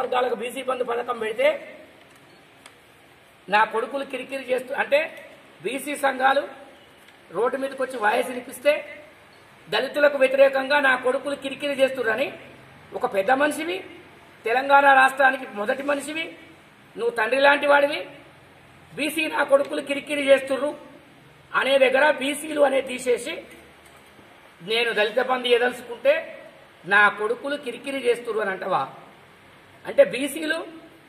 వర్గాలకు బీసీ బంధు పథకం పెడితే నా కొడుకులు కిరికిరి చేస్తూ అంటే బీసీ సంఘాలు రోడ్డు మీదకి వచ్చి వాయిస్ వినిపిస్తే దళితులకు వ్యతిరేకంగా నా కొడుకులు కిరికిరి చేస్తుర్రని ఒక పెద్ద మనిషివి, తెలంగాణ రాష్ట్రానికి మొదటి మనిషివి, నువ్వు తండ్రి లాంటి వాడివి, బీసీ నా కొడుకులు కిరికిరి చేస్తుర్రు అనే దగ్గర బీసీలు అనేది తీసేసి నేను దళిత బంధు ఏదలుచుకుంటే నా కొడుకులు కిరికిరి చేస్తుర్రు అని అంటవా? అంటే బీసీలు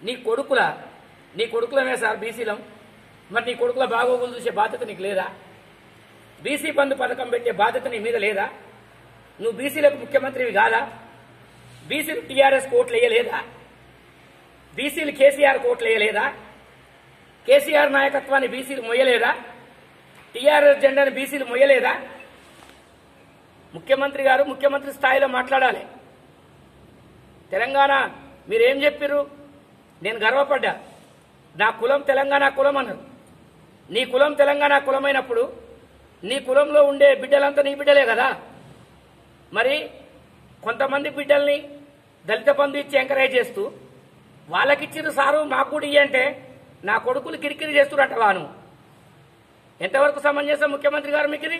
నీ కొడుకులమే సార్ బీసీలం, మరి నీ కొడుకుల బాగోగులు చూసే బాధ్యత నీకు లేదా? బీసీ బంధు పథకం పెట్టే బాధ్యత నీ మీద లేదా? నువ్వు బీసీలకు ముఖ్యమంత్రివి కాదా? బీసీలు టీఆర్ఎస్ కోట్లు వేయలేదా? బీసీలు కేసీఆర్ కోట్లు వేయలేదా? కేసీఆర్ నాయకత్వాన్ని బీసీలు మొయ్యలేదా? టీఆర్ఎస్ జెండాను బీసీలు మొయ్యలేదా? ముఖ్యమంత్రి గారు ముఖ్యమంత్రి స్థాయిలో మాట్లాడాలి. తెలంగాణ మీరేం చెప్పిర్రు? నేను గర్వపడ్డా, నా కులం తెలంగాణ కులం అన్నారు. నీ కులం తెలంగాణ కులమైనప్పుడు నీ కులంలో ఉండే బిడ్డలంతా నీ బిడ్డలే కదా. మరి కొంతమంది బిడ్డల్ని దళిత బంధు ఇచ్చి ఎంకరేజ్ చేస్తూ వాళ్ళకిచ్చిన సారు మాకు కూడా ఇయ్యంటే నా కొడుకులు కిరికిరి చేస్తున్నట్టవా? నువ్వు ఎంతవరకు సమంజసం ముఖ్యమంత్రి గారు మీకు ఇది?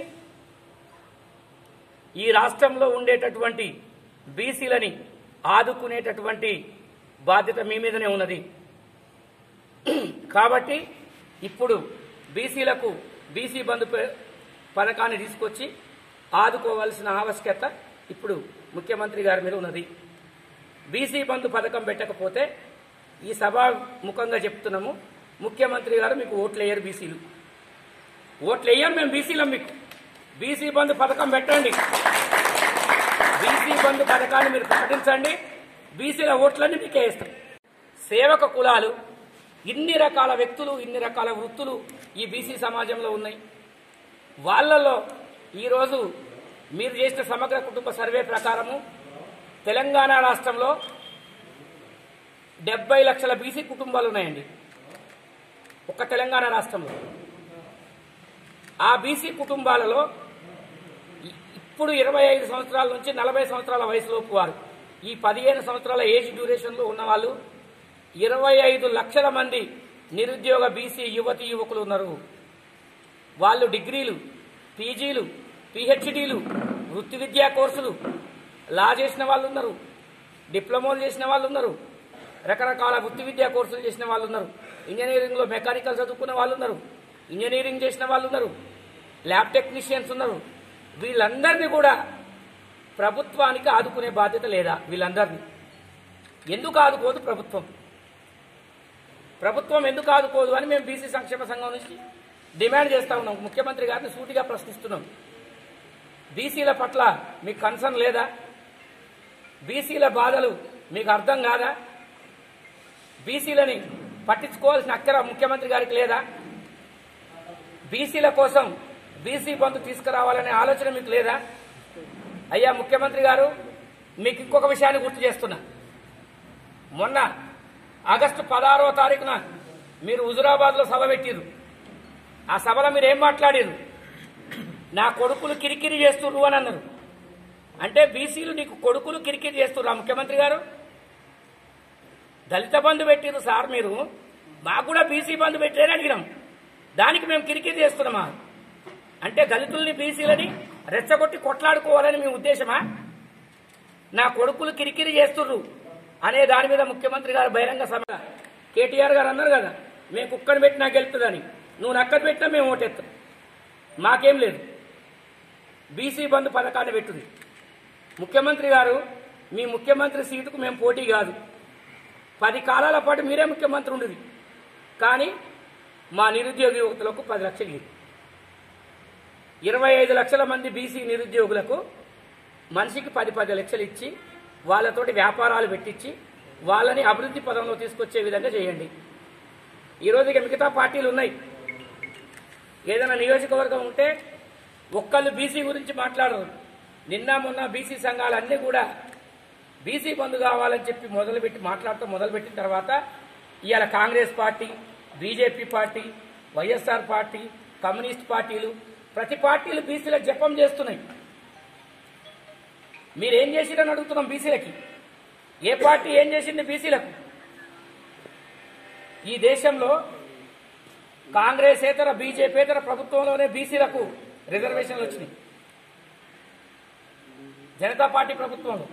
ఈ రాష్ట్రంలో ఉండేటటువంటి బీసీలని ఆదుకునేటటువంటి బాధ్యత మీ మీదనే ఉన్నది. కాబట్టి ఇప్పుడు బీసీలకు బీసీ బంధు పథకాన్ని తీసుకొచ్చి ఆదుకోవాల్సిన ఆవశ్యకత ఇప్పుడు ముఖ్యమంత్రి గారి మీద ఉన్నది. బీసీ బంధు పథకం పెట్టకపోతే ఈ సభాముఖంగా చెప్తున్నాము, ముఖ్యమంత్రి గారు మీకు ఓట్లు వేయరు. బీసీలు ఓట్లు వేయరు, మేము బీసీలం. మీకు బీసీ బంధు పథకం పెట్టండి, బీసీ బంధు పథకాన్ని మీరు ప్రకటించండి, బీసీల ఓట్లన్నీ మీకే వేస్తాం. సేవక కులాలు, ఇన్ని రకాల వ్యక్తులు, ఇన్ని రకాల వృత్తులు ఈ బీసీ సమాజంలో ఉన్నాయి. వాళ్ళలో ఈరోజు మీరు చేసిన సమగ్ర కుటుంబ సర్వే ప్రకారము తెలంగాణ రాష్ట్రంలో 70 లక్షల బీసీ కుటుంబాలు ఉన్నాయండి ఒక్క తెలంగాణ రాష్ట్రంలో. ఆ బీసీ కుటుంబాలలో ఇప్పుడు 25 సంవత్సరాల నుంచి 40 సంవత్సరాల వయసులోపు వారు, ఈ 15 సంవత్సరాల ఏజ్ డ్యూరేషన్లో ఉన్నవాళ్ళు 25 లక్షల మంది నిరుద్యోగ బీసీ యువతీ యువకులు ఉన్నారు. వాళ్ళు డిగ్రీలు, పీజీలు, పిహెచ్డీలు, వృత్తి విద్యా కోర్సులు, లా చేసిన వాళ్ళు ఉన్నారు, డిప్లొమాలు చేసిన వాళ్ళు ఉన్నారు, రకరకాల వృత్తి విద్యా కోర్సులు చేసిన వాళ్ళు ఉన్నారు, ఇంజనీరింగ్లో మెకానికల్ చదువుకున్న వాళ్ళు ఉన్నారు, ఇంజనీరింగ్ చేసిన వాళ్ళు ఉన్నారు, ల్యాబ్ టెక్నీషియన్స్ ఉన్నారు. వీళ్ళందరినీ కూడా ప్రభుత్వానికి ఆదుకునే బాధ్యత లేదా? వీళ్ళందరినీ ఎందుకు ఆదుకోదు ప్రభుత్వం? ప్రభుత్వం ఎందుకు ఆదుకోదు అని మేము బీసీ సంక్షేమ సంఘం నుంచి డిమాండ్ చేస్తా ఉన్నాం. ముఖ్యమంత్రి గారిని సూటిగా ప్రశ్నిస్తున్నాం. బీసీల పట్ల మీకు కన్సర్న్ లేదా? బీసీల బాధలు మీకు అర్థం కాదా? బీసీలని పట్టించుకోవాల్సిన అక్కర ముఖ్యమంత్రి గారికి లేదా? బీసీల కోసం బీసీ బంధు తీసుకురావాలనే ఆలోచన మీకు లేదా? అయ్యా ముఖ్యమంత్రి గారు, మీకు ఇంకొక విషయాన్ని గుర్తు చేస్తున్నా. మొన్న ఆగస్టు 16వ తారీఖున మీరు హుజురాబాద్లో సభ పెట్టిరు. ఆ సభలో మీరు ఏం మాట్లాడారు? నా కొడుకులు కిరికిరి చేస్తుర్రు అని అన్నారు. అంటే బీసీలు నీకు కొడుకులు కిరికిరి చేస్తుర్రా ముఖ్యమంత్రి గారు? దళిత బంధు పెట్టిరు సార్, మీరు మాకు కూడా బీసీ బంధు పెట్టారని అడిగినాం. దానికి మేము కిరికిరి చేస్తున్నామా? అంటే దళితుల్ని బీసీలని రెచ్చగొట్టి కొట్లాడుకోవాలని మీ ఉద్దేశమా? నా కొడుకులు కిరికిరి చేస్తుర్రు అనే దాని మీద ముఖ్యమంత్రి గారు బహిరంగ సభ కేటీఆర్ గారు అన్నారు కదా, మేము కుక్కను పెట్టినా గెలుతుందని. నువ్వు నక్కను పెట్టినా మేము ఓటెత్తాం, మాకేం లేదు. బీసీ బంధు పథకాన్ని పెట్టుది ముఖ్యమంత్రి గారు. మీ ముఖ్యమంత్రి సీటుకు మేము పోటీ కాదు. 10 కాలాల పాటు మీరే ముఖ్యమంత్రి ఉండేది. కానీ మా నిరుద్యోగ యువకులకు 10 లక్షలు 25 లక్షల మంది బీసీ నిరుద్యోగులకు మనిషికి 10 లక్షలు ఇచ్చి వాళ్ళతోటి వ్యాపారాలు పెట్టించి వాళ్ళని అభివృద్ధి పదంలో తీసుకొచ్చే విధంగా చేయండి. ఈరోజు ఇక మిగతా పార్టీలు ఉన్నాయి. ఏదైనా నియోజకవర్గం ఉంటే ఒక్కళ్ళు బీసీ గురించి మాట్లాడరు. నిన్న మొన్న బీసీ సంఘాలన్నీ కూడా బీసీ బంధు కావాలని చెప్పి మొదలుపెట్టిన తర్వాత ఇవాళ Congress party, BJP party, YSR party, communist పార్టీలు, ప్రతి పార్టీలు బీసీల జపం చేస్తున్నాయి. మీరేం చేసిరని అడుగుతున్నాం బీసీలకి. ఏ పార్టీ ఏం చేసింది బీసీలకు? ఈ దేశంలో కాంగ్రెసేతర బీజేపీతర ప్రభుత్వంలోనే బీసీలకు రిజర్వేషన్లు వచ్చినాయి. జనతా పార్టీ ప్రభుత్వంలో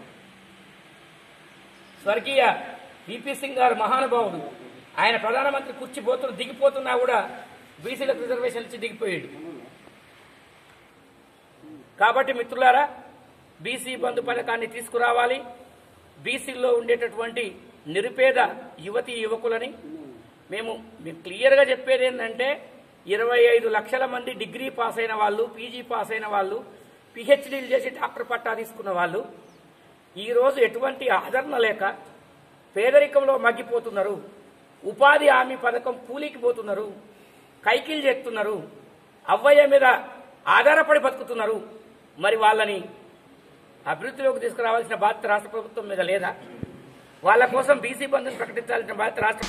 స్వర్గీయ విపి సింగ్ గారు మహానుభావుడు, ఆయన ప్రధానమంత్రి కుర్చీ దిగిపోతున్నా కూడా బీసీలకు రిజర్వేషన్లు ఇచ్చి దిగిపోయాడు. కాబట్టి మిత్రులారా, బీసీ బంధు పథకాన్ని తీసుకురావాలి. బీసీల్లో ఉండేటటువంటి నిరుపేద యువతీ యువకులని మేము క్లియర్గా చెప్పేది ఏంటంటే 25 లక్షల మంది డిగ్రీ పాస్ అయిన వాళ్ళు, పీజీ పాస్ అయిన వాళ్ళు, పిహెచ్డీలు చేసి డాక్టర్ పట్టా తీసుకున్న వాళ్ళు ఈరోజు ఎటువంటి ఆదరణ లేక పేదరికంలో మగ్గిపోతున్నారు. ఉపాధి హామీ పథకం కూలీకి పోతున్నారు, కైకిలు చేస్తున్నారు, అవ్వయ్య మీద ఆధారపడి బతుకుతున్నారు. మరి వాళ్ళని అభివృద్ధిలోకి తీసుకురావాల్సిన బాధ్యత రాష్ట్ర ప్రభుత్వం మీద లేదా? వాళ్ళ కోసం బీసీ బంధుని ప్రకటించాల్సిన బాధ్యత రాష్ట్ర